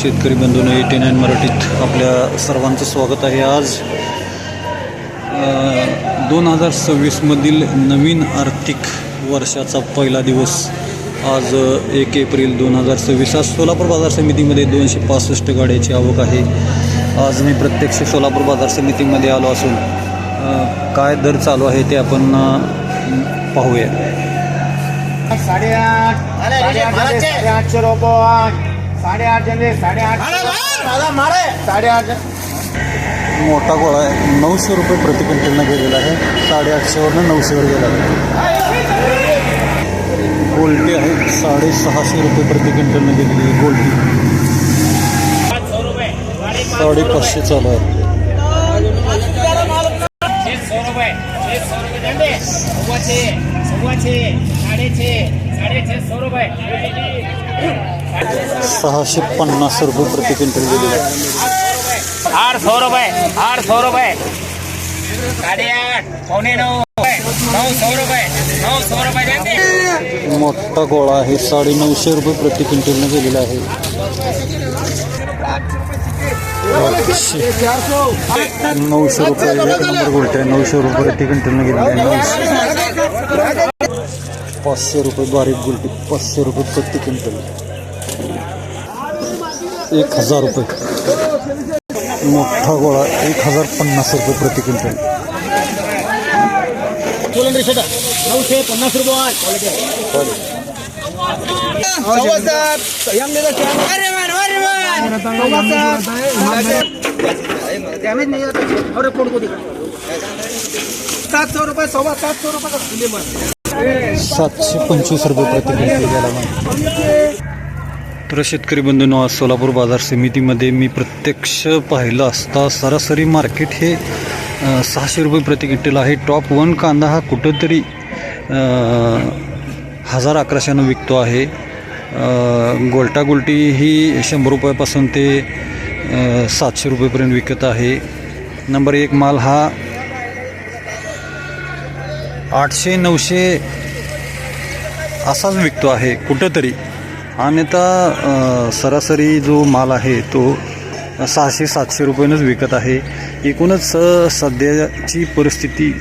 शेतकरी बंधूंनो 89 मराठीत आपल्या सर्वांचं स्वागत आहे। आज 2026 मधील नवीन आर्थिक वर्षाचा पहिला दिवस। आज 1 एप्रिल 2026। आज सोलापूर बाजार समितीमध्ये 265 गाड्यांची आवक आहे। आज मी प्रत्यक्ष सोलापूर बाजार समितीमध्ये आलो असून काय दर चालू आहे ते आपण पाहूया। 850 रुपये 8.5 मोठा गोळा आहे 900 रुपये प्रति क्विंटलनं गेलेला आहे। 850 वरनं 900 वर गेला आहे। गोल्टी आहे 650 रुपये प्रति क्विंटलनं गेलेली आहे। गोल्टी 550 चालू आहे। 650 रुपये प्रति क्विंटल गेलेला आहे। 800 रुपये 800 रुपये 8.5 पौने 9 900 रुपये 900 रुपये मोठा गोळा आहे 950 रुपये प्रति क्विंटलनं गेलेला आहे। 900 रुपये एक नंबर गोल्टी आहे। 900 रुपये प्रति क्विंटलनं गेलेला आहे। 500 रुपये बारीक गोल्टी 500 रुपये प्रति क्विंटल। 1000 रुपये मोठा गोळा 1050 रुपये प्रति क्विंटल। 950 रुपये 700 रुपये 725 रुपये प्रति क्विंटल गेला नाही। तर शेतकरी बंधूंनो, आज सोलापूर बाजार समितीमध्ये मी प्रत्यक्ष पाहिलं असता सरासरी मार्केट हे 600 रुपये प्रति क्विंटल आहे। टॉप 1 कांदा हा कुठंतरी 1000-1100 विकतो आहे। गोल्टा गोल्टी ही 100 रुपयापासून ते 700 रुपयेपर्यंत विकत आहे। नंबर 1 माल हा 800-900 असाच विकतो आहे कुठंतरी। आणि आता सरासरी जो माल आहे तो 600-700 रुपयानंच विकत आहे। एकूणच सध्याची परिस्थिती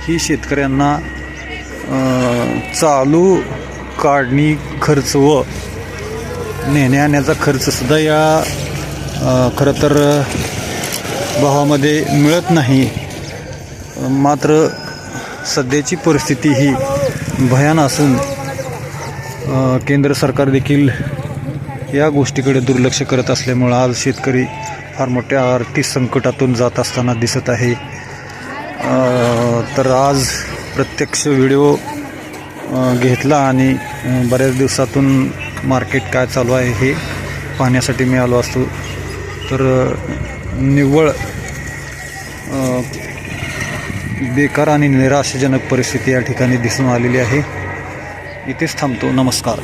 ही शेतकऱ्यांना चालू काढणी खर्च व नेण्याचा खर्चसुद्धा या खरं तर भावामध्ये मिळत नाही। मात्र सध्याची परिस्थिती ही भयान असून केंद्र सरकार देखील या गोष्टीकडे दुर्लक्ष करत असल्यामुळे आज शेतकरी फार मोठ्या आर्थिक संकटातून जात असताना दिसत आहे। तर आज प्रत्यक्ष व्हिडिओ घेतला आणि बऱ्याच दिवसातून मार्केट काय चालू आहे हे पाहण्यासाठी मी आलो असतो। तर निव्वळ बेकार आणि निराशाजनक परिस्थिती या ठिकाणी दिसून आलेली आहे। इथेच थांबतो। नमस्कार।